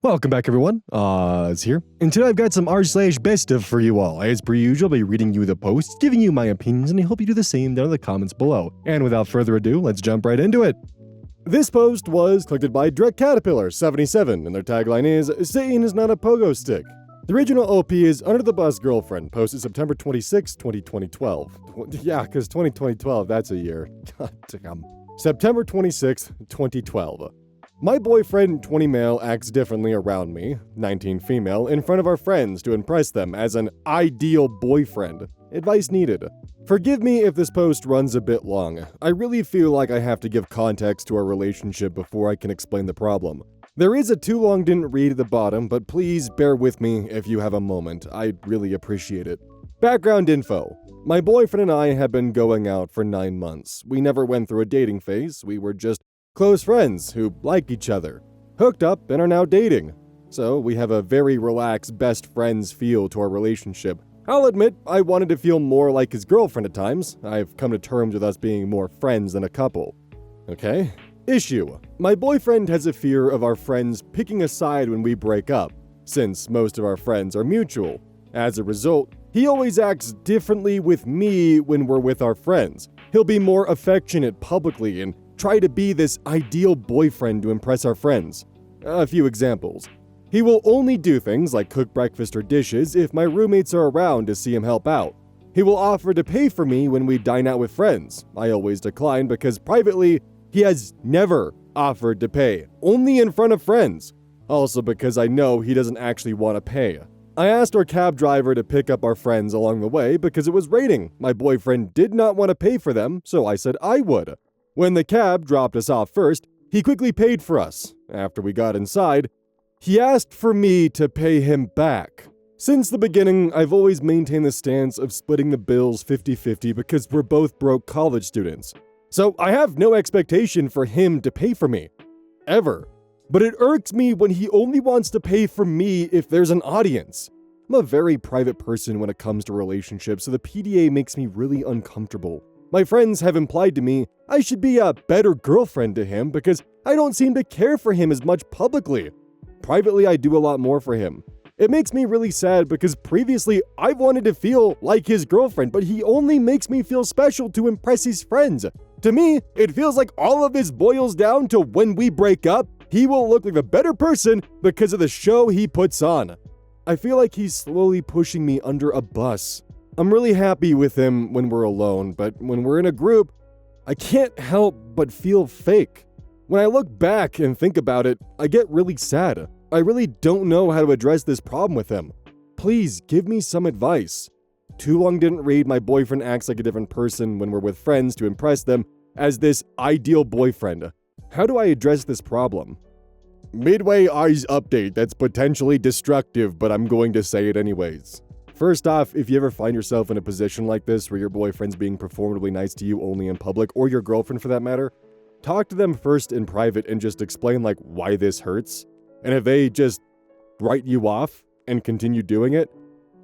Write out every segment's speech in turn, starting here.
Welcome back, everyone. It's here. And today I've got some r/BestOf for you all. As per usual, I'll be reading you the posts, giving you my opinions, and I hope you do the same down in the comments below. And without further ado, let's jump right into it. This post was collected by DreckCaterpillar77, and their tagline is, "Satan is not a pogo stick." The original OP is Under the Bus Girlfriend, posted September 26, 2012. Yeah, because 2012, that's a year. God damn. September 26, 2012. My boyfriend, 20 male, acts differently around me, 19 female, in front of our friends to impress them as an ideal boyfriend. Advice needed. Forgive me if this post runs a bit long. I really feel like I have to give context to our relationship before I can explain the problem. There is a too long didn't read at the bottom, but please bear with me if you have a moment. I'd really appreciate it. Background info. My boyfriend and I have been going out for 9 months. We never went through a dating phase. We were just close friends who liked each other, hooked up, and are now dating. So we have a very relaxed best friends feel to our relationship. I'll admit, I wanted to feel more like his girlfriend at times. I've come to terms with us being more friends than a couple. Okay? Issue. My boyfriend has a fear of our friends picking a side when we break up, since most of our friends are mutual. As a result, he always acts differently with me when we're with our friends. He'll be more affectionate publicly and try to be this ideal boyfriend to impress our friends. A few examples. He will only do things like cook breakfast or dishes if my roommates are around to see him help out. He will offer to pay for me when we dine out with friends. I always decline because privately, he has never offered to pay, only in front of friends. Also because I know he doesn't actually want to pay. I asked our cab driver to pick up our friends along the way because it was raining. My boyfriend did not want to pay for them, so I said I would. When the cab dropped us off first, he quickly paid for us. After we got inside, he asked for me to pay him back. Since the beginning, I've always maintained the stance of splitting the bills 50-50 because we're both broke college students. So I have no expectation for him to pay for me. Ever. But it irks me when he only wants to pay for me if there's an audience. I'm a very private person when it comes to relationships, so the PDA makes me really uncomfortable. My friends have implied to me I should be a better girlfriend to him because I don't seem to care for him as much publicly. Privately, I do a lot more for him. It makes me really sad because previously I've wanted to feel like his girlfriend, but he only makes me feel special to impress his friends. To me, it feels like all of this boils down to when we break up, he will look like a better person because of the show he puts on. I feel like he's slowly pushing me under a bus. I'm really happy with him when we're alone, but when we're in a group, I can't help but feel fake. When I look back and think about it, I get really sad. I really don't know how to address this problem with him. Please give me some advice. Too long didn't read. My boyfriend acts like a different person when we're with friends to impress them as this ideal boyfriend. How do I address this problem? Midway eyes update that's potentially destructive, but I'm going to say it anyways. First off, if you ever find yourself in a position like this where your boyfriend's being performatively nice to you only in public, or your girlfriend for that matter, talk to them first in private and just explain like why this hurts. And if they just write you off and continue doing it,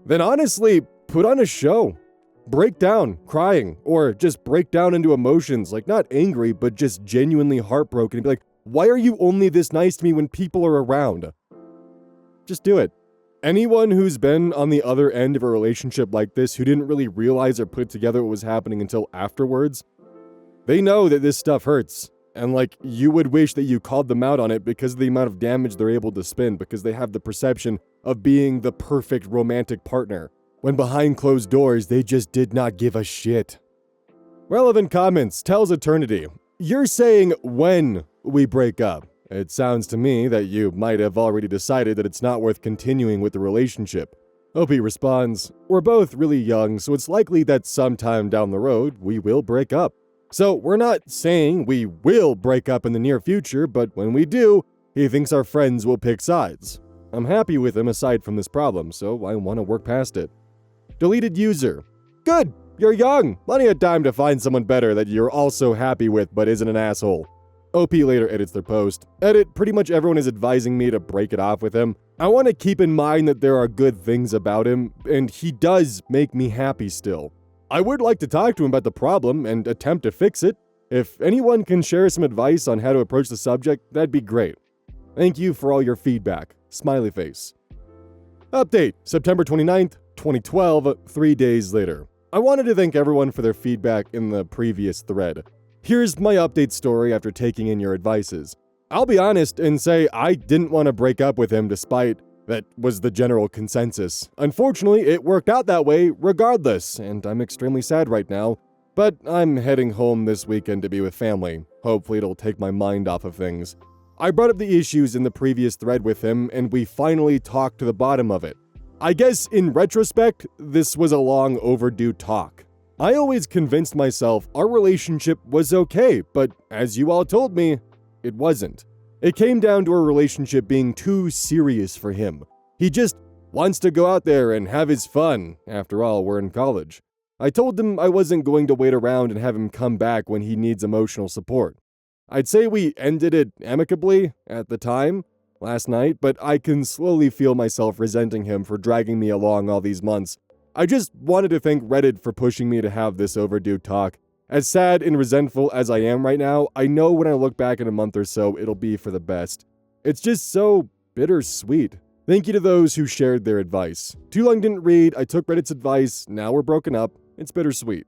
then honestly, put on a show. Break down, crying, or just break down into emotions, like not angry, but just genuinely heartbroken and be like, why are you only this nice to me when people are around? Just do it. Anyone who's been on the other end of a relationship like this who didn't really realize or put together what was happening until afterwards, they know that this stuff hurts. And like, you would wish that you called them out on it because of the amount of damage they're able to spin because they have the perception of being the perfect romantic partner, when behind closed doors, they just did not give a shit. Relevant comments tells eternity. You're saying when we break up. It sounds to me that you might have already decided that it's not worth continuing with the relationship. OP responds, we're both really young, so it's likely that sometime down the road, we will break up. So we're not saying we will break up in the near future, but when we do, he thinks our friends will pick sides. I'm happy with him aside from this problem, so I want to work past it. Deleted user. Good, you're young. Plenty of time to find someone better that you're also happy with but isn't an asshole. OP later edits their post. Edit, pretty much everyone is advising me to break it off with him. I want to keep in mind that there are good things about him, and he does make me happy still. I would like to talk to him about the problem and attempt to fix it. If anyone can share some advice on how to approach the subject, that'd be great. Thank you for all your feedback. Smiley face. Update, September 29th, 2012, 3 days later. I wanted to thank everyone for their feedback in the previous thread. Here's my update story after taking in your advices. I'll be honest and say I didn't want to break up with him despite that was the general consensus. Unfortunately, it worked out that way regardless, and I'm extremely sad right now. But I'm heading home this weekend to be with family. Hopefully it'll take my mind off of things. I brought up the issues in the previous thread with him, and we finally talked to the bottom of it. I guess in retrospect, this was a long overdue talk. I always convinced myself our relationship was okay, but as you all told me, it wasn't. It came down to our relationship being too serious for him. He just wants to go out there and have his fun. After all, we're in college. I told him I wasn't going to wait around and have him come back when he needs emotional support. I'd say we ended it amicably at the time, last night, but I can slowly feel myself resenting him for dragging me along all these months. I just wanted to thank Reddit for pushing me to have this overdue talk. As sad and resentful as I am right now, I know when I look back in a month or so, it'll be for the best. It's just so bittersweet. Thank you to those who shared their advice. Too long didn't read, I took Reddit's advice, now we're broken up. It's bittersweet.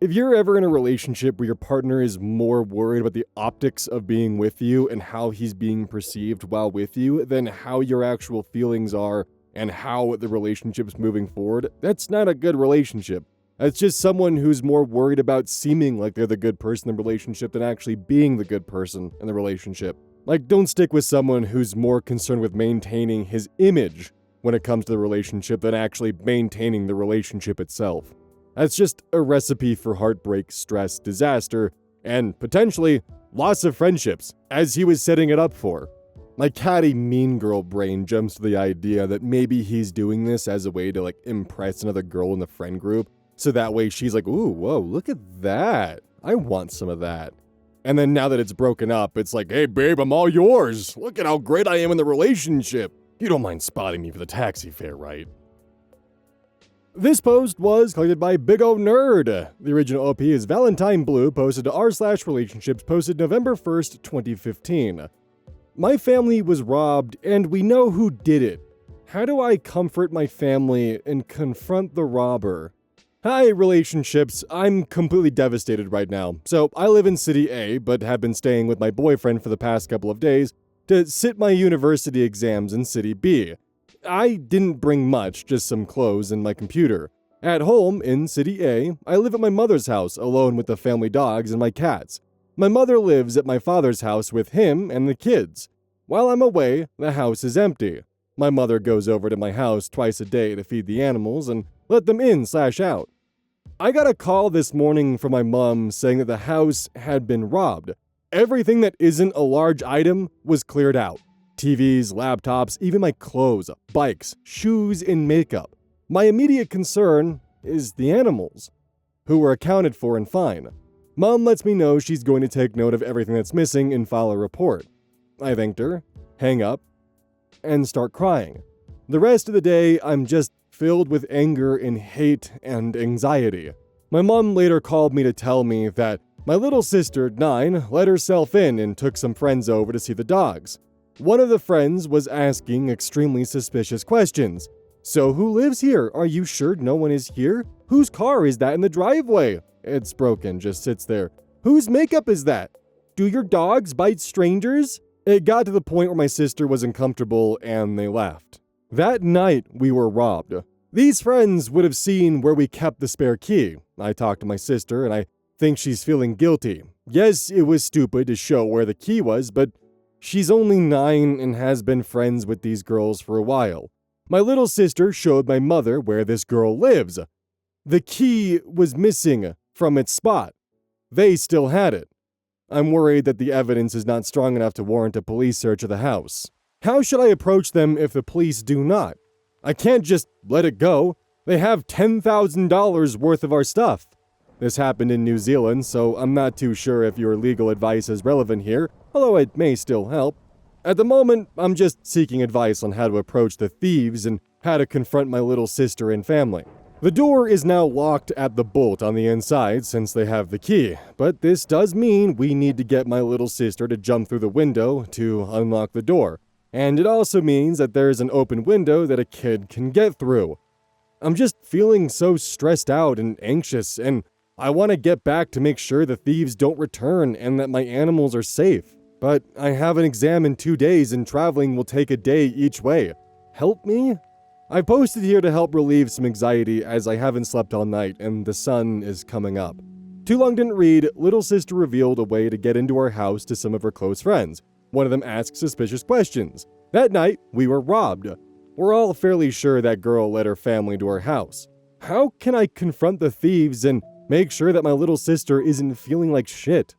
If you're ever in a relationship where your partner is more worried about the optics of being with you and how he's being perceived while with you than how your actual feelings are and how the relationship's moving forward, that's not a good relationship. That's just someone who's more worried about seeming like they're the good person in the relationship than actually being the good person in the relationship. Like, don't stick with someone who's more concerned with maintaining his image when it comes to the relationship than actually maintaining the relationship itself. That's just a recipe for heartbreak, stress, disaster, and potentially loss of friendships, as he was setting it up for. My catty mean girl brain jumps to the idea that maybe he's doing this as a way to impress another girl in the friend group, so that way she's like, ooh, whoa, look at that. I want some of that. And then now that it's broken up, it's like, hey babe, I'm all yours. Look at how great I am in the relationship. You don't mind spotting me for the taxi fare, right? This post was collected by Big O Nerd. The original OP is Valentine Blue, posted to r/relationships, posted November 1st, 2015. My family was robbed, and we know who did it. How do I comfort my family and confront the robber? Hi, relationships. I'm completely devastated right now. So, I live in City A, but have been staying with my boyfriend for the past couple of days to sit my university exams in City B. I didn't bring much, just some clothes and my computer. At home, in City A, I live at my mother's house alone with the family dogs and my cats. My mother lives at my father's house with him and the kids. While I'm away, the house is empty. My mother goes over to my house twice a day to feed the animals and let them in/out. I got a call this morning from my mom saying that the house had been robbed. Everything that isn't a large item was cleared out. TVs, laptops, even my clothes, bikes, shoes, and makeup. My immediate concern is the animals, who were accounted for and fine. Mom lets me know she's going to take note of everything that's missing and file a report. I thanked her, hang up, and start crying. The rest of the day, I'm just filled with anger and hate and anxiety. My mom later called me to tell me that my little sister, 9, let herself in and took some friends over to see the dogs. One of the friends was asking extremely suspicious questions. So who lives here? Are you sure no one is here? Whose car is that in the driveway? It's broken, just sits there. Whose makeup is that? Do your dogs bite strangers? It got to the point where my sister was uncomfortable and they left. That night, we were robbed. These friends would have seen where we kept the spare key. I talked to my sister and I think she's feeling guilty. Yes, it was stupid to show where the key was, but she's only 9 and has been friends with these girls for a while. My little sister showed my mother where this girl lives. The key was missing from its spot. They still had it. I'm worried that the evidence is not strong enough to warrant a police search of the house. How should I approach them if the police do not? I can't just let it go. They have $10,000 worth of our stuff. This happened in New Zealand, so I'm not too sure if your legal advice is relevant here, although it may still help. At the moment, I'm just seeking advice on how to approach the thieves and how to confront my little sister and family. The door is now locked at the bolt on the inside since they have the key, but this does mean we need to get my little sister to jump through the window to unlock the door. And it also means that there is an open window that a kid can get through. I'm just feeling so stressed out and anxious, and I want to get back to make sure the thieves don't return and that my animals are safe. But I have an exam in 2 days and traveling will take a day each way. Help me? I posted here to help relieve some anxiety as I haven't slept all night and the sun is coming up. Too long didn't read, little sister revealed a way to get into our house to some of her close friends. One of them asked suspicious questions. That night, we were robbed. We're all fairly sure that girl led her family to our house. How can I confront the thieves and make sure that my little sister isn't feeling like shit?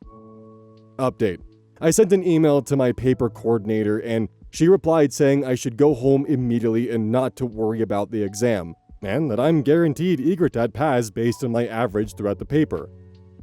Update. I sent an email to my paper coordinator and she replied saying I should go home immediately and not to worry about the exam, and that I'm guaranteed EGRETAT pass based on my average throughout the paper.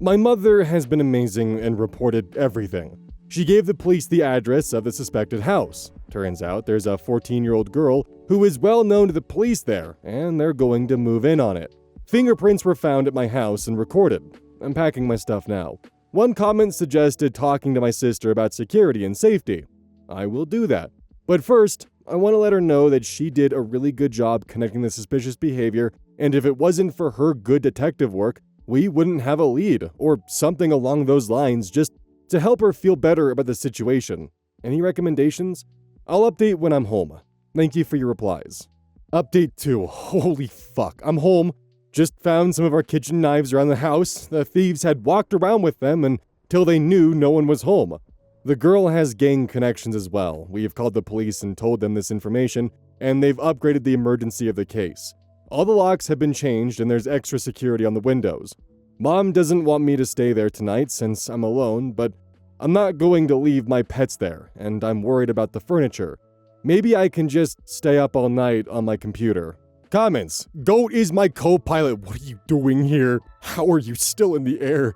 My mother has been amazing and reported everything. She gave the police the address of the suspected house. Turns out there's a 14-year-old girl who is well known to the police there, and they're going to move in on it. Fingerprints were found at my house and recorded. I'm packing my stuff now. One comment suggested talking to my sister about security and safety. I will do that. But first, I want to let her know that she did a really good job connecting the suspicious behavior, and if it wasn't for her good detective work, we wouldn't have a lead, or something along those lines, just to help her feel better about the situation. Any recommendations? I'll update when I'm home. Thank you for your replies. Update 2. Holy fuck, I'm home. Just found some of our kitchen knives around the house. The thieves had walked around with them until they knew no one was home. The girl has gang connections as well. We have called the police and told them this information, and they've upgraded the emergency of the case. All the locks have been changed and there's extra security on the windows. Mom doesn't want me to stay there tonight since I'm alone, but I'm not going to leave my pets there, and I'm worried about the furniture. Maybe I can just stay up all night on my computer. Comments. Goat is my co-pilot. What are you doing here? How are you still in the air?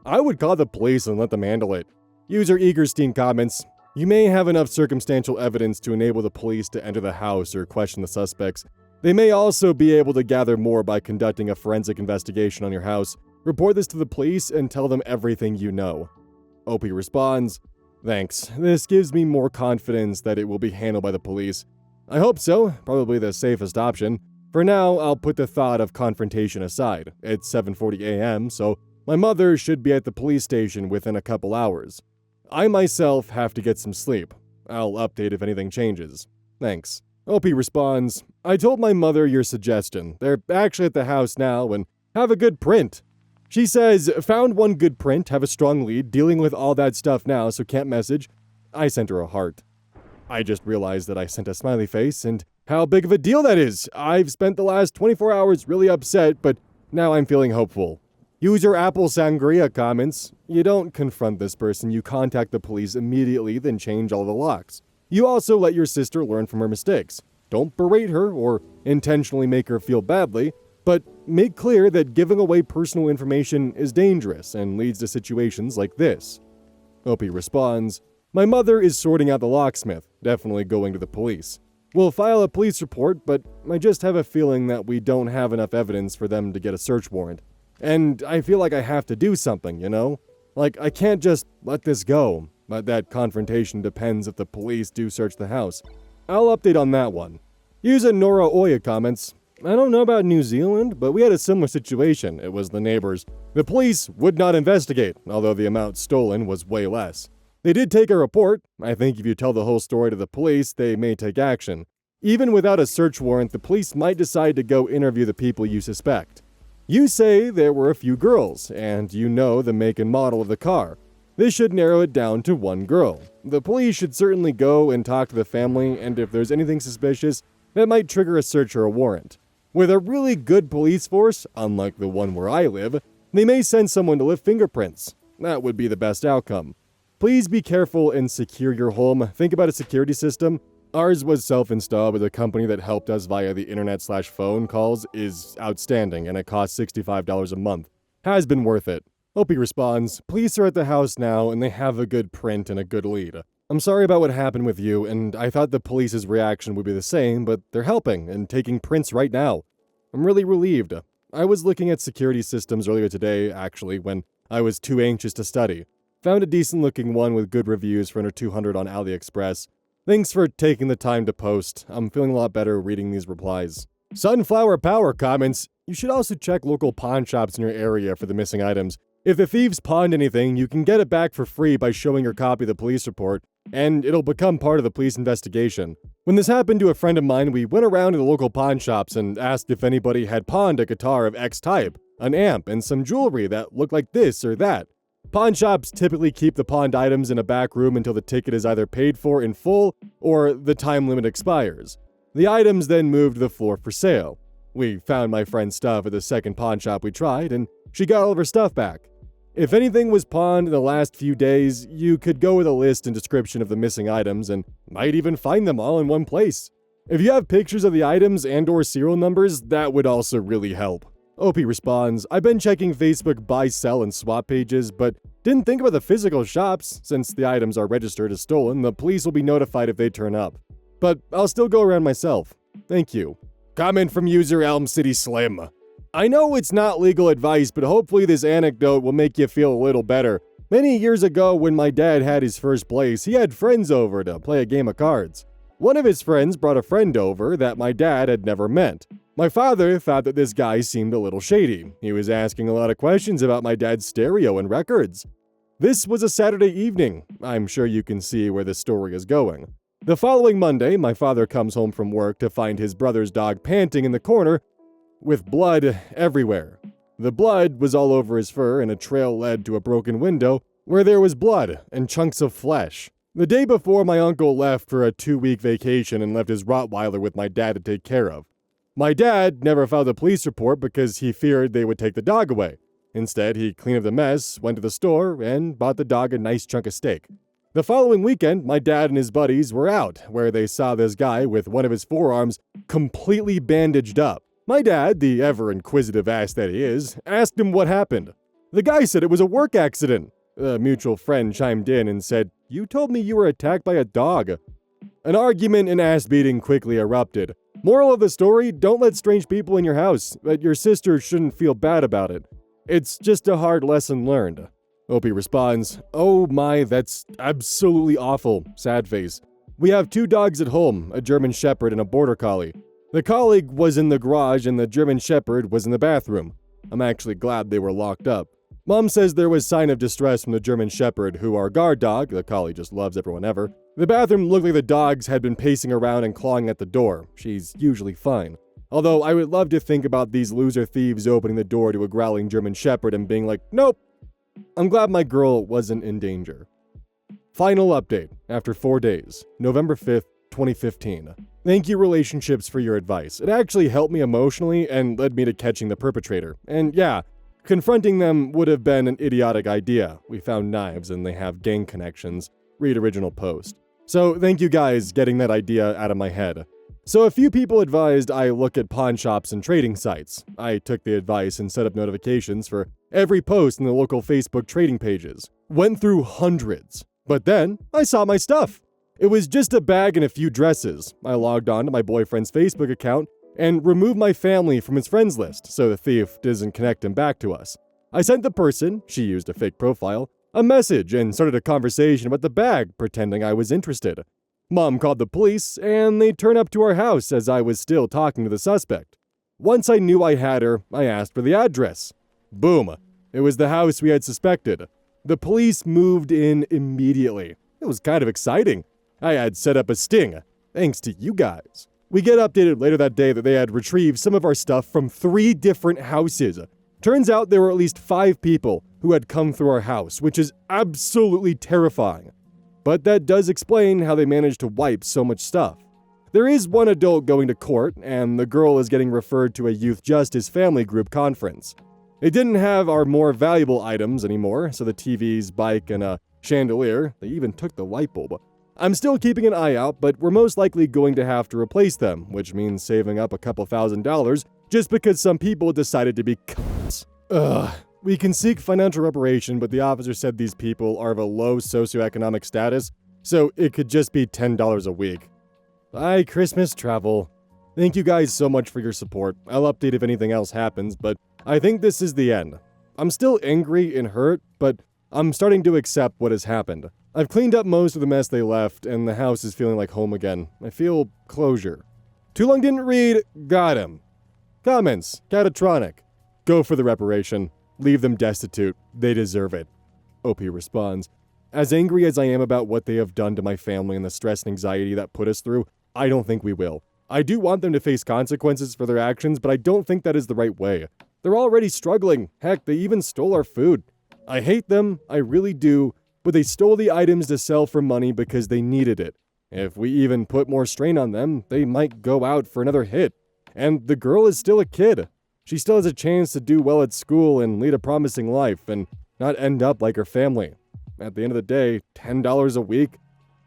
I would call the police and let them handle it. User Eagerstein comments, you may have enough circumstantial evidence to enable the police to enter the house or question the suspects. They may also be able to gather more by conducting a forensic investigation on your house. Report this to the police and tell them everything you know. OP responds, thanks. This gives me more confidence that it will be handled by the police. I hope so, probably the safest option. For now, I'll put the thought of confrontation aside. It's 7:40 a.m., so my mother should be at the police station within a couple hours. I myself have to get some sleep. I'll update if anything changes. Thanks. OP responds, I told my mother your suggestion. They're actually at the house now and have a good print. She says, found one good print, have a strong lead, dealing with all that stuff now, so can't message. I sent her a heart. I just realized that I sent a smiley face and how big of a deal that is. I've spent the last 24 hours really upset, but now I'm feeling hopeful. User Apple Sangria comments, you don't confront this person, you contact the police immediately, then change all the locks. You also let your sister learn from her mistakes. Don't berate her or intentionally make her feel badly, but make clear that giving away personal information is dangerous and leads to situations like this. OP responds, my mother is sorting out the locksmith, definitely going to the police. We'll file a police report, but I just have a feeling that we don't have enough evidence for them to get a search warrant. And I feel like I have to do something, you know? Like, I can't just let this go. But that confrontation depends if the police do search the house. I'll update on that one. User Nora Oya comments, I don't know about New Zealand, but we had a similar situation. It was the neighbors. The police would not investigate, although the amount stolen was way less. They did take a report. I think if you tell the whole story to the police, they may take action. Even without a search warrant, the police might decide to go interview the people you suspect. You say there were a few girls, and you know the make and model of the car. This should narrow it down to one girl. The police should certainly go and talk to the family, and if there's anything suspicious, that might trigger a search or a warrant. With a really good police force, unlike the one where I live, they may send someone to lift fingerprints. That would be the best outcome. Please be careful and secure your home. Think about a security system. Ours was self-installed, but the company that helped us via the internet/phone calls is outstanding, and it costs $65 a month. Has been worth it. Opie responds, police are at the house now, and they have a good print and a good lead. I'm sorry about what happened with you, and I thought the police's reaction would be the same, but they're helping and taking prints right now. I'm really relieved. I was looking at security systems earlier today, actually, when I was too anxious to study. Found a decent-looking one with good reviews for under 200 on AliExpress. Thanks for taking the time to post. I'm feeling a lot better reading these replies. Sunflower Power comments, you should also check local pawn shops in your area for the missing items. If the thieves pawned anything, you can get it back for free by showing your copy of the police report, and it'll become part of the police investigation. When this happened to a friend of mine, we went around to the local pawn shops and asked if anybody had pawned a guitar of X type, an amp, and some jewelry that looked like this or that. Pawn shops typically keep the pawned items in a back room until the ticket is either paid for in full or the time limit expires. The items then moved to the floor for sale. We found my friend's stuff at the second pawn shop we tried, and she got all of her stuff back. If anything was pawned in the last few days, you could go with a list and description of the missing items and might even find them all in one place. If you have pictures of the items and/or serial numbers, that would also really help. OP responds, I've been checking Facebook buy, sell, and swap pages, but didn't think about the physical shops. Since the items are registered as stolen, the police will be notified if they turn up. But I'll still go around myself. Thank you. Comment from user Elm City Slim. I know it's not legal advice, but hopefully this anecdote will make you feel a little better. Many years ago, when my dad had his first place, he had friends over to play a game of cards. One of his friends brought a friend over that my dad had never met. My father thought that this guy seemed a little shady. He was asking a lot of questions about my dad's stereo and records. This was a Saturday evening. I'm sure you can see where this story is going. The following Monday, my father comes home from work to find his brother's dog panting in the corner with blood everywhere. The blood was all over his fur, and a trail led to a broken window where there was blood and chunks of flesh. The day before, my uncle left for a 2-week vacation and left his Rottweiler with my dad to take care of. My dad never filed a police report because he feared they would take the dog away. Instead, he cleaned up the mess, went to the store, and bought the dog a nice chunk of steak. The following weekend, my dad and his buddies were out, where they saw this guy with one of his forearms completely bandaged up. My dad, the ever-inquisitive ass that he is, asked him what happened. The guy said it was a work accident. A mutual friend chimed in and said, "You told me you were attacked by a dog." An argument and ass-beating quickly erupted. Moral of the story, don't let strange people in your house, but your sister shouldn't feel bad about it. It's just a hard lesson learned. Opie responds, "Oh my, that's absolutely awful. Sad face. We have 2 dogs at home, a German Shepherd and a Border Collie. The Collie was in the garage and the German Shepherd was in the bathroom. I'm actually glad they were locked up. Mom says there was sign of distress from the German Shepherd, who our guard dog, the Collie just loves everyone ever. The bathroom looked like the dogs had been pacing around and clawing at the door. She's usually fine. Although I would love to think about these loser thieves opening the door to a growling German Shepherd and being like, nope. I'm glad my girl wasn't in danger." Final update, after 4 days, November 5th, 2015. Thank you, relationships, for your advice. It actually helped me emotionally and led me to catching the perpetrator. And yeah, confronting them would have been an idiotic idea. We found knives and they have gang connections. Read original post. So thank you guys getting that idea out of my head. So a few people advised I look at pawn shops and trading sites. I took the advice and set up notifications for every post in the local Facebook trading pages. Went through hundreds. But then, I saw my stuff. It was just a bag and a few dresses. I logged on to my boyfriend's Facebook account and removed my family from his friends list so the thief doesn't connect him back to us. I sent the person, she used a fake profile, a message and started a conversation about the bag, pretending I was interested. Mom called the police, and they turned up to our house as I was still talking to the suspect. Once I knew I had her, I asked for the address. Boom. It was the house we had suspected. The police moved in immediately. It was kind of exciting. I had set up a sting, thanks to you guys. We get updated later that day that they had retrieved some of our stuff from 3 different houses. Turns out there were at least 5 people who had come through our house, which is absolutely terrifying. But that does explain how they managed to wipe so much stuff. There is one adult going to court, and the girl is getting referred to a youth justice family group conference. They didn't have our more valuable items anymore, so the TVs, bike, and a chandelier. They even took the light bulb. I'm still keeping an eye out, but we're most likely going to have to replace them, which means saving up a couple $1,000s just because some people decided to be cunts. We can seek financial reparation, but the officer said these people are of a low socioeconomic status, so it could just be $10 a week. Bye, Christmas travel. Thank you guys so much for your support. I'll update if anything else happens, but I think this is the end. I'm still angry and hurt, but I'm starting to accept what has happened. I've cleaned up most of the mess they left, and the house is feeling like home again. I feel closure. Too long didn't read, got him. Comments, Catatronic. Go for the reparation. Leave them destitute. They deserve it. OP responds, as angry as I am about what they have done to my family and the stress and anxiety that put us through, I don't think we will. I do want them to face consequences for their actions, but I don't think that is the right way. They're already struggling. Heck, they even stole our food. I hate them, I really do, but they stole the items to sell for money because they needed it. If we even put more strain on them, they might go out for another hit. And the girl is still a kid. She still has a chance to do well at school and lead a promising life and not end up like her family. At the end of the day, $10 a week?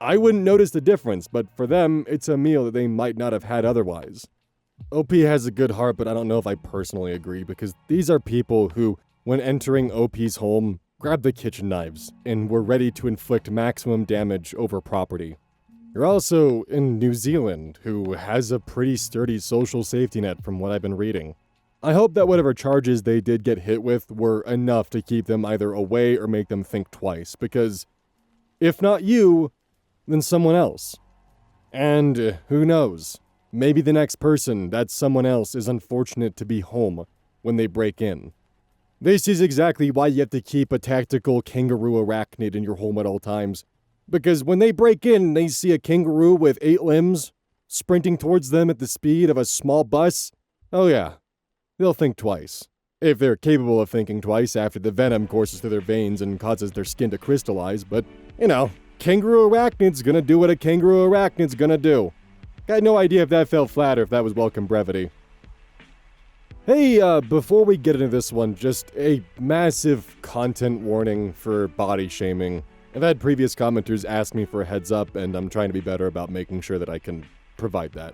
I wouldn't notice the difference, but for them, it's a meal that they might not have had otherwise. OP has a good heart, but I don't know if I personally agree, because these are people who, when entering OP's home, grabbed the kitchen knives and were ready to inflict maximum damage over property. You're also in New Zealand, who has a pretty sturdy social safety net from what I've been reading. I hope that whatever charges they did get hit with were enough to keep them either away or make them think twice, because if not you, then someone else. And who knows? Maybe the next person, that someone else, is unfortunate to be home when they break in. This is exactly why you have to keep a tactical kangaroo arachnid in your home at all times. Because when they break in, they see a kangaroo with 8 limbs, sprinting towards them at the speed of a small bus. Oh yeah, they'll think twice. If they're capable of thinking twice after the venom courses through their veins and causes their skin to crystallize, but, you know, kangaroo arachnid's gonna do what a kangaroo arachnid's gonna do. Got no idea if that fell flat or if that was welcome brevity. Hey, before we get into this one, just a massive content warning for body shaming. I've had previous commenters ask me for a heads up, and I'm trying to be better about making sure that I can provide that.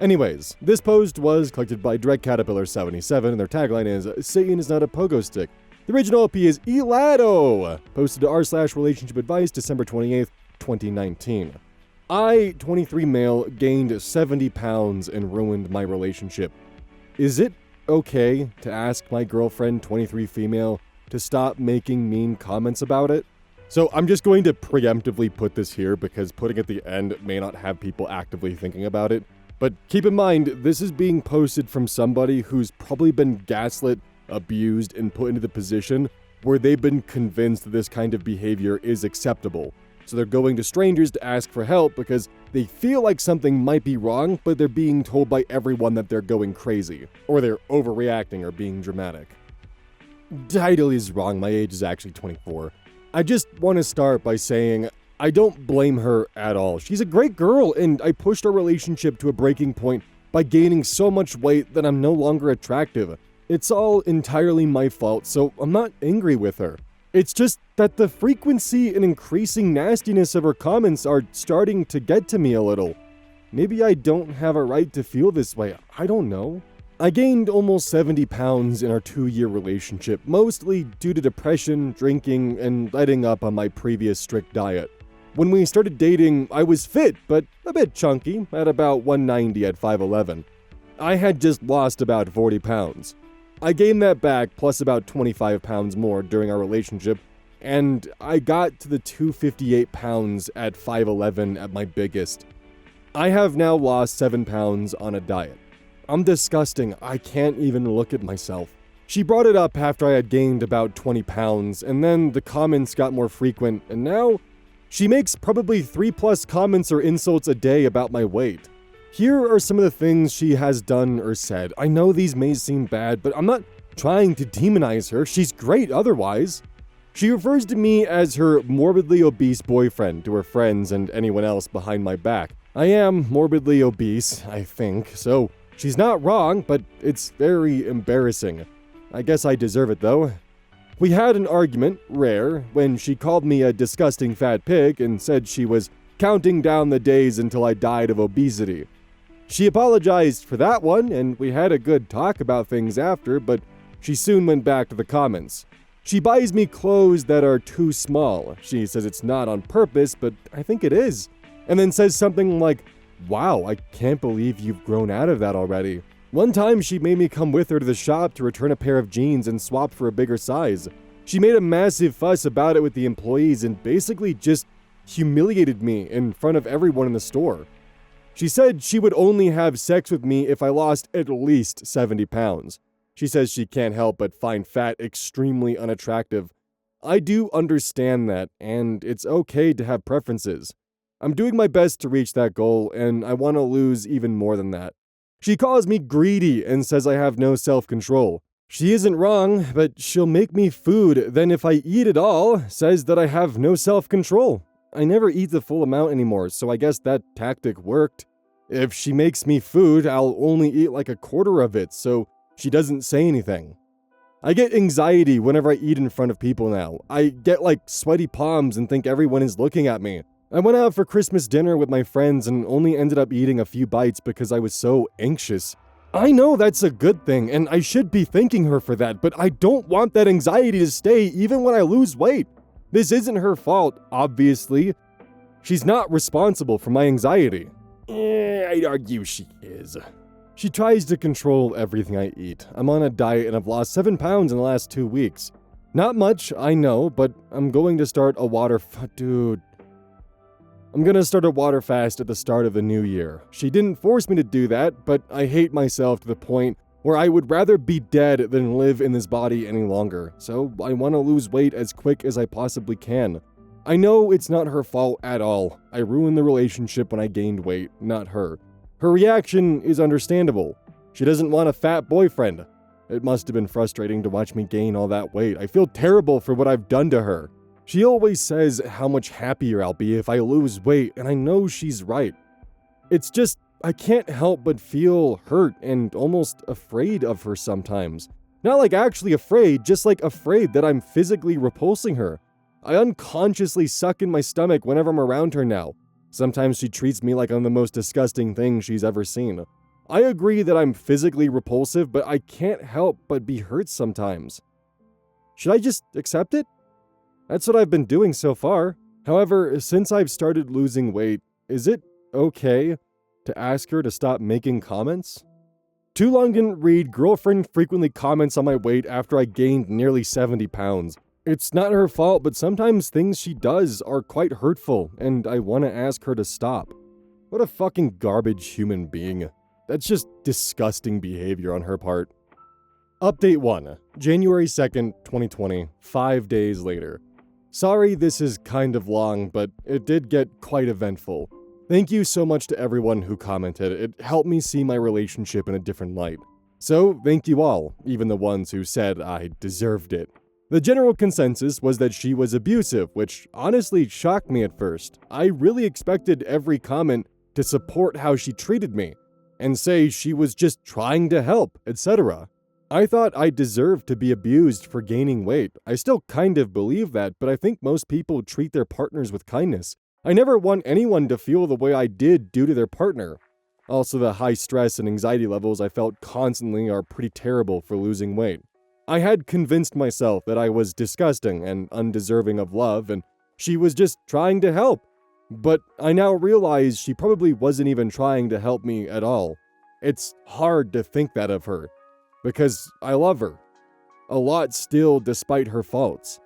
Anyways, this post was collected by Dread Caterpillar 77, and their tagline is, Satan is not a pogo stick. The original OP is Elato, posted to r/relationship advice December 28th, 2019. I, 23 male, gained 70 pounds and ruined my relationship. Is it okay to ask my girlfriend, 23 female, to stop making mean comments about it? So I'm just going to preemptively put this here because putting at the end may not have people actively thinking about it. But keep in mind, this is being posted from somebody who's probably been gaslit, abused, and put into the position where they've been convinced that this kind of behavior is acceptable. So they're going to strangers to ask for help because they feel like something might be wrong, but they're being told by everyone that they're going crazy, or they're overreacting or being dramatic. Title is wrong, my age is actually 24. I just want to start by saying I don't blame her at all. She's a great girl, and I pushed our relationship to a breaking point by gaining so much weight that I'm no longer attractive. It's all entirely my fault, so I'm not angry with her. It's just that the frequency and increasing nastiness of her comments are starting to get to me a little. Maybe I don't have a right to feel this way, I don't know. I gained almost 70 pounds in our 2-year relationship, mostly due to depression, drinking, and letting up on my previous strict diet. When we started dating, I was fit, but a bit chunky, at about 190 at 5'11". I had just lost about 40 pounds. I gained that back plus about 25 pounds more during our relationship, and I got to the 258 pounds at 5'11" at my biggest. I have now lost 7 pounds on a diet. I'm disgusting, I can't even look at myself. She brought it up after I had gained about 20 pounds, and then the comments got more frequent, and now she makes probably 3+ comments or insults a day about my weight. Here are some of the things she has done or said. I know these may seem bad, but I'm not trying to demonize her. She's great otherwise. She refers to me as her morbidly obese boyfriend to her friends and anyone else behind my back. I am morbidly obese, I think, so she's not wrong, but it's very embarrassing. I guess I deserve it though. We had an argument, rare, when she called me a disgusting fat pig and said she was counting down the days until I died of obesity. She apologized for that one, and we had a good talk about things after, but she soon went back to the comments. She buys me clothes that are too small. She says it's not on purpose, but I think it is. And then says something like, Wow, I can't believe you've grown out of that already. One time she made me come with her to the shop to return a pair of jeans and swap for a bigger size. She made a massive fuss about it with the employees and basically just humiliated me in front of everyone in the store. She said she would only have sex with me if I lost at least 70 pounds. She says she can't help but find fat extremely unattractive. I do understand that, and it's okay to have preferences. I'm doing my best to reach that goal, and I want to lose even more than that. She calls me greedy and says I have no self-control. She isn't wrong, but she'll make me food, then if I eat it all, says that I have no self-control. I never eat the full amount anymore, so I guess that tactic worked. If she makes me food, I'll only eat like a quarter of it, so she doesn't say anything. I get anxiety whenever I eat in front of people now. I get like sweaty palms and think everyone is looking at me. I went out for Christmas dinner with my friends and only ended up eating a few bites because I was so anxious. I know that's a good thing, and I should be thanking her for that, but I don't want that anxiety to stay even when I lose weight. This isn't her fault, obviously. She's not responsible for my anxiety. I'd argue she is. She tries to control everything I eat. I'm on a diet and I've lost 7 pounds in the last 2 weeks. Not much, I know, but I'm going to start a water fast at the start of the new year. She didn't force me to do that, but I hate myself to the point where I would rather be dead than live in this body any longer. So I want to lose weight as quick as I possibly can. I know it's not her fault at all. I ruined the relationship when I gained weight, not her. Her reaction is understandable. She doesn't want a fat boyfriend. It must have been frustrating to watch me gain all that weight. I feel terrible for what I've done to her. She always says how much happier I'll be if I lose weight, and I know she's right. It's just, I can't help but feel hurt and almost afraid of her sometimes. Not like actually afraid, just like afraid that I'm physically repulsing her. I unconsciously suck in my stomach whenever I'm around her now. Sometimes she treats me like I'm the most disgusting thing she's ever seen. I agree that I'm physically repulsive, but I can't help but be hurt sometimes. Should I just accept it? That's what I've been doing so far. However, since I've started losing weight, is it okay to ask her to stop making comments? Too long didn't read, girlfriend frequently comments on my weight after I gained nearly 70 pounds. It's not her fault, but sometimes things she does are quite hurtful, and I want to ask her to stop. What a fucking garbage human being. That's just disgusting behavior on her part. Update 1, January 2nd, 2020, 5 days later. Sorry this is kind of long, but it did get quite eventful. Thank you so much to everyone who commented. It helped me see my relationship in a different light. So, thank you all, even the ones who said I deserved it. The general consensus was that she was abusive, which honestly shocked me at first. I really expected every comment to support how she treated me, and say she was just trying to help, etc. I thought I deserved to be abused for gaining weight. I still kind of believe that, but I think most people treat their partners with kindness. I never want anyone to feel the way I did due to their partner. Also, the high stress and anxiety levels I felt constantly are pretty terrible for losing weight. I had convinced myself that I was disgusting and undeserving of love, and she was just trying to help. But I now realize she probably wasn't even trying to help me at all. It's hard to think that of her, because I love her. A lot still, despite her faults.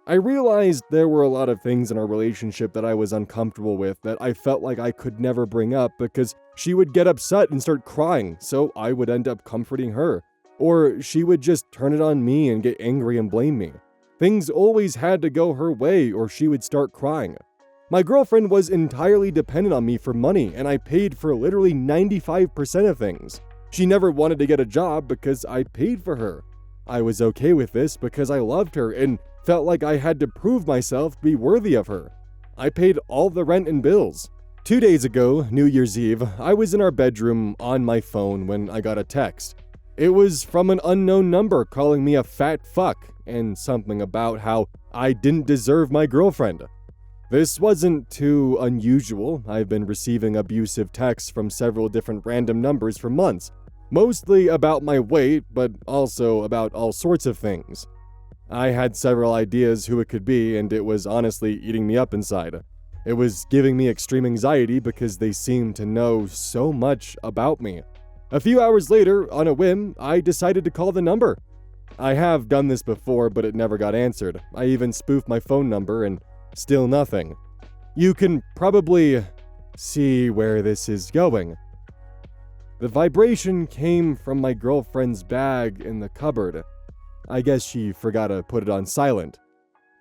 I realized there were a lot of things in our relationship that I was uncomfortable with that I felt like I could never bring up because she would get upset and start crying, so I would end up comforting her. Or she would just turn it on me and get angry and blame me. Things always had to go her way or she would start crying. My girlfriend was entirely dependent on me for money, and I paid for literally 95% of things. She never wanted to get a job because I paid for her. I was okay with this because I loved her and felt like I had to prove myself to be worthy of her. I paid all the rent and bills. 2 days ago, New Year's Eve, I was in our bedroom on my phone when I got a text. It was from an unknown number calling me a fat fuck and something about how I didn't deserve my girlfriend. This wasn't too unusual. I've been receiving abusive texts from several different random numbers for months, mostly about my weight, but also about all sorts of things. I had several ideas who it could be, and it was honestly eating me up inside. It was giving me extreme anxiety because they seemed to know so much about me. A few hours later, on a whim, I decided to call the number. I have done this before, but it never got answered. I even spoofed my phone number and still nothing. You can probably see where this is going. The vibration came from my girlfriend's bag in the cupboard. I guess she forgot to put it on silent.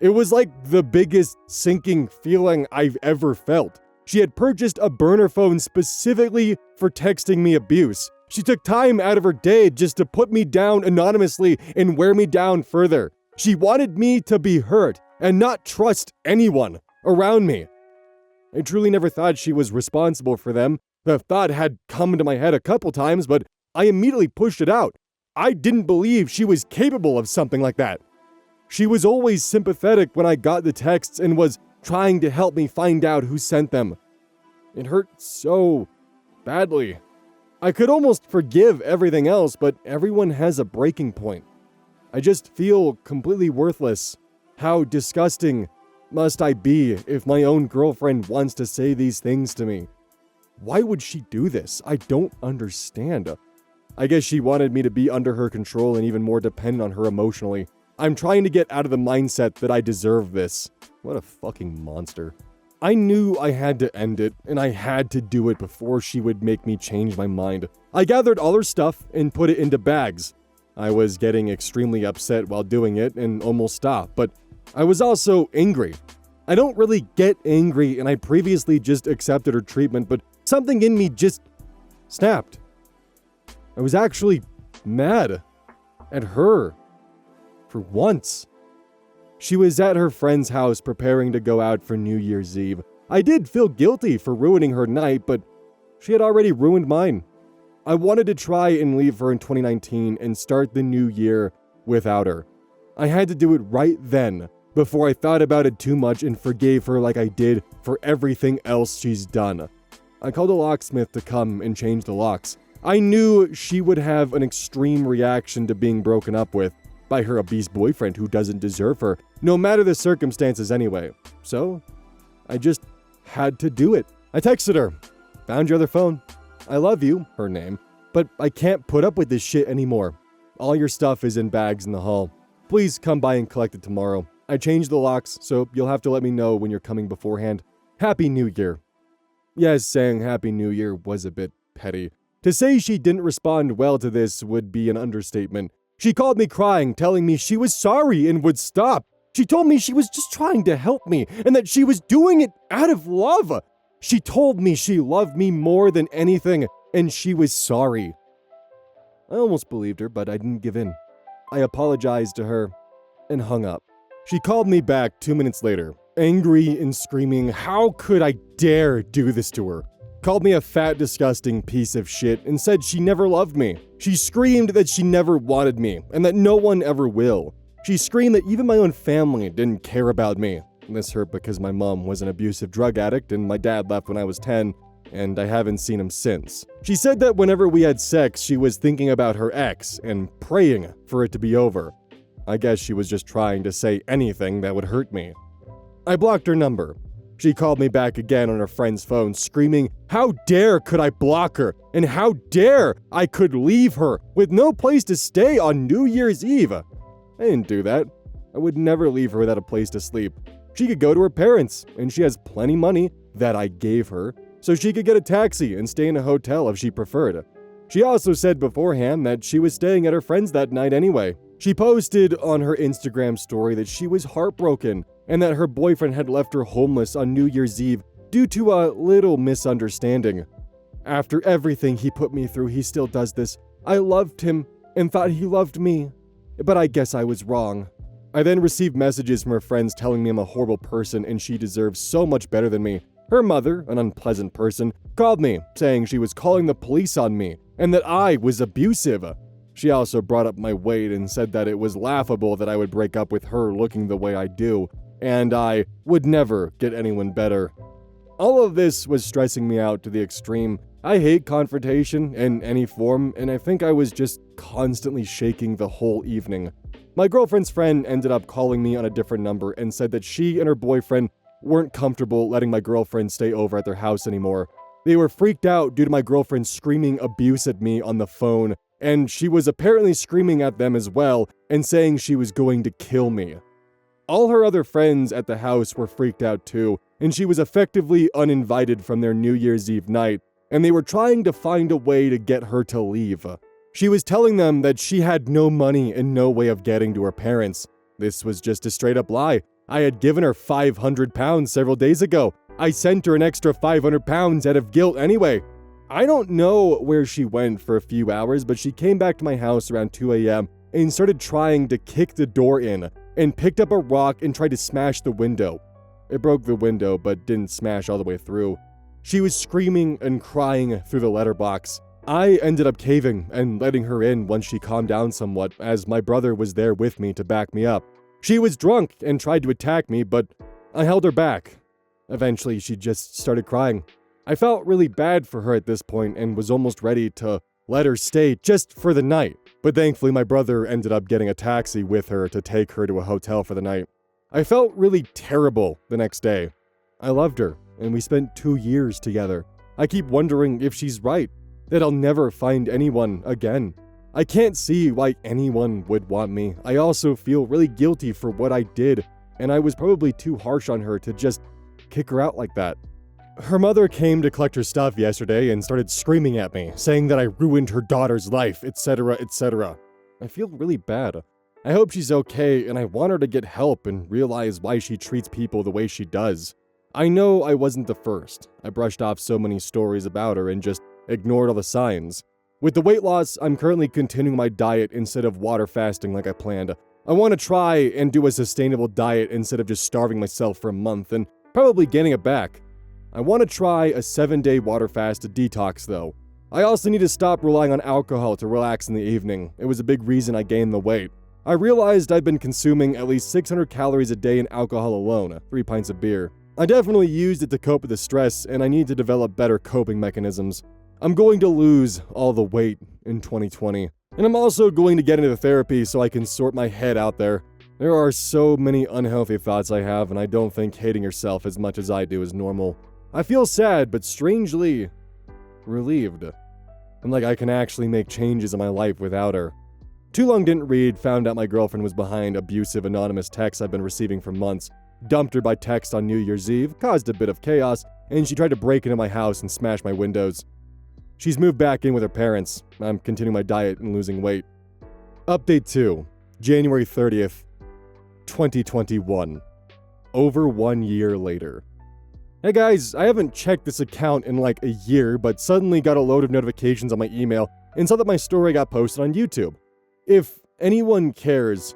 It was like the biggest sinking feeling I've ever felt. She had purchased a burner phone specifically for texting me abuse. She took time out of her day just to put me down anonymously and wear me down further. She wanted me to be hurt and not trust anyone around me. I truly never thought she was responsible for them. The thought had come into my head a couple times, but I immediately pushed it out. I didn't believe she was capable of something like that. She was always sympathetic when I got the texts and was trying to help me find out who sent them. It hurt so badly. I could almost forgive everything else, but everyone has a breaking point. I just feel completely worthless. How disgusting must I be if my own girlfriend wants to say these things to me? Why would she do this? I don't understand. I guess she wanted me to be under her control and even more dependent on her emotionally. I'm trying to get out of the mindset that I deserve this. What a fucking monster. I knew I had to end it, and I had to do it before she would make me change my mind. I gathered all her stuff and put it into bags. I was getting extremely upset while doing it and almost stopped, but I was also angry. I don't really get angry, and I previously just accepted her treatment, but something in me just snapped. I was actually mad at her. For once. She was at her friend's house preparing to go out for New Year's Eve. I did feel guilty for ruining her night, but she had already ruined mine. I wanted to try and leave her in 2019 and start the new year without her. I had to do it right then, before I thought about it too much and forgave her like I did for everything else she's done. I called a locksmith to come and change the locks. I knew she would have an extreme reaction to being broken up with by her obese boyfriend who doesn't deserve her, no matter the circumstances anyway. So, I just had to do it. I texted her, "Found your other phone. I love you," her name, "but I can't put up with this shit anymore. All your stuff is in bags in the hall. Please come by and collect it tomorrow. I changed the locks, so you'll have to let me know when you're coming beforehand. Happy New Year." Yes, saying Happy New Year was a bit petty. To say she didn't respond well to this would be an understatement. She called me crying, telling me she was sorry and would stop. She told me she was just trying to help me and that she was doing it out of love. She told me she loved me more than anything and she was sorry. I almost believed her, but I didn't give in. I apologized to her and hung up. She called me back 2 minutes later, angry and screaming, how could I dare do this to her? Called me a fat, disgusting piece of shit and said she never loved me. She screamed that she never wanted me and that no one ever will. She screamed that even my own family didn't care about me. This hurt because my mom was an abusive drug addict and my dad left when I was 10, and I haven't seen him since. She said that whenever we had sex, she was thinking about her ex and praying for it to be over. I guess she was just trying to say anything that would hurt me. I blocked her number. She called me back again on her friend's phone, screaming, how dare could I block her, and how dare I could leave her with no place to stay on New Year's Eve. I didn't do that. I would never leave her without a place to sleep. She could go to her parents, and she has plenty money that I gave her, so she could get a taxi and stay in a hotel if she preferred. She also said beforehand that she was staying at her friend's that night anyway. She posted on her Instagram story that she was heartbroken and that her boyfriend had left her homeless on New Year's Eve due to a little misunderstanding. After everything he put me through, he still does this. I loved him and thought he loved me, but I guess I was wrong. I then received messages from her friends telling me I'm a horrible person and she deserves so much better than me. Her mother, an unpleasant person, called me, saying she was calling the police on me and that I was abusive. She also brought up my weight and said that it was laughable that I would break up with her looking the way I do, and I would never get anyone better. All of this was stressing me out to the extreme. I hate confrontation in any form, and I think I was just constantly shaking the whole evening. My girlfriend's friend ended up calling me on a different number and said that she and her boyfriend weren't comfortable letting my girlfriend stay over at their house anymore. They were freaked out due to my girlfriend screaming abuse at me on the phone, and she was apparently screaming at them as well and saying she was going to kill me. All her other friends at the house were freaked out too, and she was effectively uninvited from their New Year's Eve night, and they were trying to find a way to get her to leave. She was telling them that she had no money and no way of getting to her parents. This was just a straight up lie. I had given her £500 several days ago. I sent her an extra £500 out of guilt anyway. I don't know where she went for a few hours, but she came back to my house around 2 a.m. and started trying to kick the door in, and picked up a rock and tried to smash the window. It broke the window, but didn't smash all the way through. She was screaming and crying through the letterbox. I ended up caving and letting her in once she calmed down somewhat, as my brother was there with me to back me up. She was drunk and tried to attack me, but I held her back. Eventually, she just started crying. I felt really bad for her at this point and was almost ready to let her stay just for the night. But thankfully, my brother ended up getting a taxi with her to take her to a hotel for the night. I felt really terrible the next day. I loved her, and we spent 2 years together. I keep wondering if she's right, that I'll never find anyone again. I can't see why anyone would want me. I also feel really guilty for what I did, and I was probably too harsh on her to just kick her out like that. Her mother came to collect her stuff yesterday and started screaming at me, saying that I ruined her daughter's life, etc., etc. I feel really bad. I hope she's okay, and I want her to get help and realize why she treats people the way she does. I know I wasn't the first. I brushed off so many stories about her and just ignored all the signs. With the weight loss, I'm currently continuing my diet instead of water fasting like I planned. I want to try and do a sustainable diet instead of just starving myself for a month and probably gaining it back. I want to try a 7-day water fast to detox though. I also need to stop relying on alcohol to relax in the evening. It was a big reason I gained the weight. I realized I'd been consuming at least 600 calories a day in alcohol alone, 3 pints of beer. I definitely used it to cope with the stress, and I need to develop better coping mechanisms. I'm going to lose all the weight in 2020. And I'm also going to get into therapy so I can sort my head out there. There are so many unhealthy thoughts I have, and I don't think hating yourself as much as I do is normal. I feel sad, but strangely relieved. I'm like I can actually make changes in my life without her. Too Long Didn't Read found out my girlfriend was behind abusive anonymous texts I've been receiving for months, dumped her by text on New Year's Eve, caused a bit of chaos, and she tried to break into my house and smash my windows. She's moved back in with her parents. I'm continuing my diet and losing weight. Update 2, January 30th, 2021. Over 1 year later. Hey guys, I haven't checked this account in like a year, but suddenly got a load of notifications on my email and saw that my story got posted on YouTube. If anyone cares,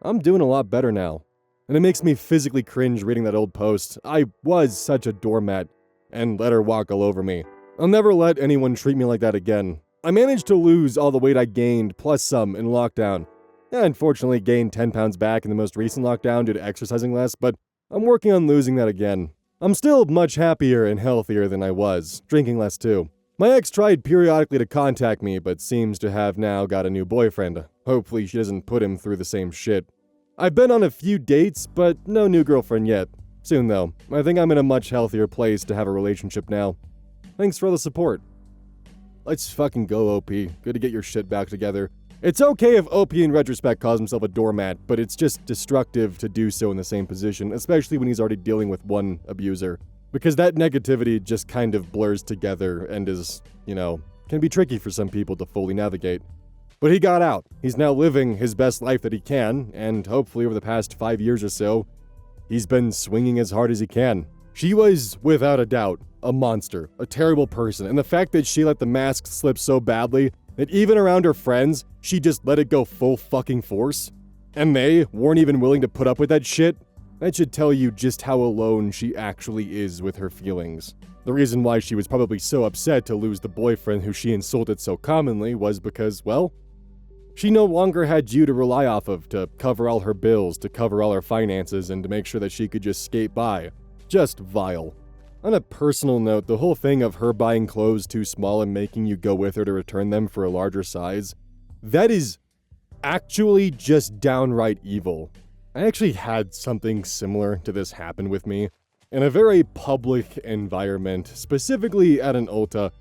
I'm doing a lot better now. And it makes me physically cringe reading that old post. I was such a doormat and let her walk all over me. I'll never let anyone treat me like that again. I managed to lose all the weight I gained, plus some, in lockdown. I unfortunately gained 10 pounds back in the most recent lockdown due to exercising less, but I'm working on losing that again. I'm still much happier and healthier than I was, drinking less too. My ex tried periodically to contact me, but seems to have now got a new boyfriend. Hopefully she doesn't put him through the same shit. I've been on a few dates, but no new girlfriend yet. Soon though. I think I'm in a much healthier place to have a relationship now. Thanks for all the support. Let's fucking go, OP. Good to get your shit back together. It's okay if OP in retrospect calls himself a doormat, but it's just destructive to do so in the same position, especially when he's already dealing with one abuser. Because that negativity just kind of blurs together and is, can be tricky for some people to fully navigate. But he got out. He's now living his best life that he can, and hopefully over the past 5 years or so, he's been swinging as hard as he can. She was, without a doubt, a monster, a terrible person, and the fact that she let the mask slip so badly that even around her friends, she just let it go full fucking force, and they weren't even willing to put up with that shit, that should tell you just how alone she actually is with her feelings. The reason why she was probably so upset to lose the boyfriend who she insulted so commonly was because, well, she no longer had you to rely off of to cover all her bills, to cover all her finances, and to make sure that she could just skate by. Just vile. On a personal note, the whole thing of her buying clothes too small and making you go with her to return them for a larger size, that is actually just downright evil. I actually had something similar to this happen with me. In a very public environment, specifically at an Ulta,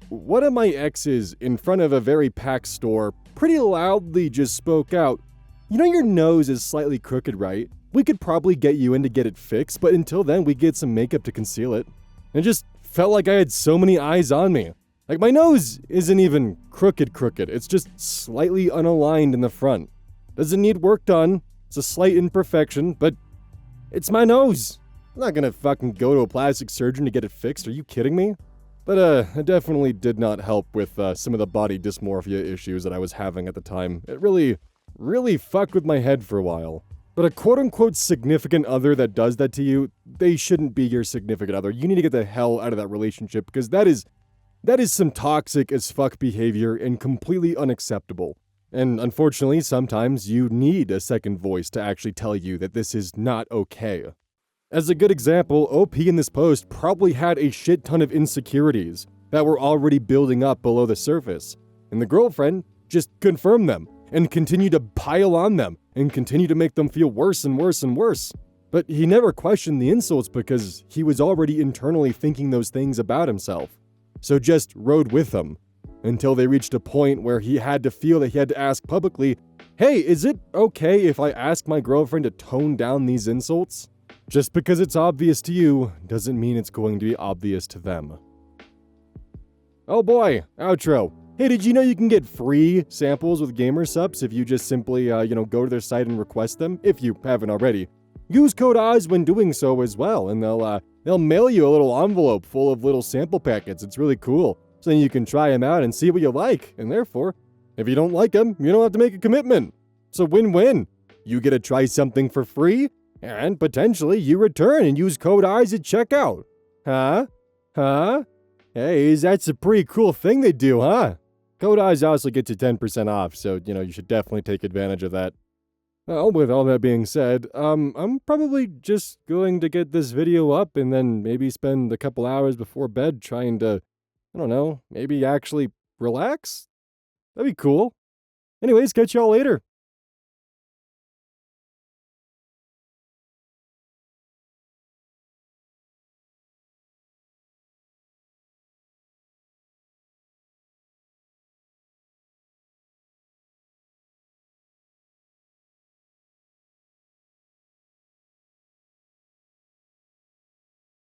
one of my exes in front of a very packed store pretty loudly just spoke out, "You know your nose is slightly crooked, right? We could probably get you in to get it fixed, but until then we get some makeup to conceal it." And it just felt like I had so many eyes on me. Like, my nose isn't even crooked, it's just slightly unaligned in the front. Doesn't need work done, it's a slight imperfection, but it's my nose. I'm not gonna fucking go to a plastic surgeon to get it fixed, are you kidding me? But it definitely did not help with some of the body dysmorphia issues that I was having at the time. It really fucked with my head for a while. But a quote-unquote significant other that does that to you, they shouldn't be your significant other. You need to get the hell out of that relationship, because that is some toxic as fuck behavior and completely unacceptable. And unfortunately, sometimes you need a second voice to actually tell you that this is not okay. As a good example, OP in this post probably had a shit ton of insecurities that were already building up below the surface, and the girlfriend just confirmed them and continued to pile on them and continue to make them feel worse and worse and worse. But he never questioned the insults because he was already internally thinking those things about himself. So just rode with them until they reached a point where he had to feel that he had to ask publicly, "Hey, is it okay if I ask my girlfriend to tone down these insults?" Just because it's obvious to you doesn't mean it's going to be obvious to them. Oh boy, outro. Hey, did you know you can get free samples with Gamer Subs if you just simply, go to their site and request them, if you haven't already? Use code OZ when doing so as well, and they'll mail you a little envelope full of little sample packets. It's really cool. So then you can try them out and see what you like, and therefore, if you don't like them, you don't have to make a commitment. It's a win-win. You get to try something for free, and potentially you return and use code OZ at checkout. Huh? Hey, that's a pretty cool thing they do, huh? Code OZ also gets you 10% off, so, you should definitely take advantage of that. Well, with all that being said, I'm probably just going to get this video up and then maybe spend a couple hours before bed trying to, maybe actually relax? That'd be cool. Anyways, catch y'all later.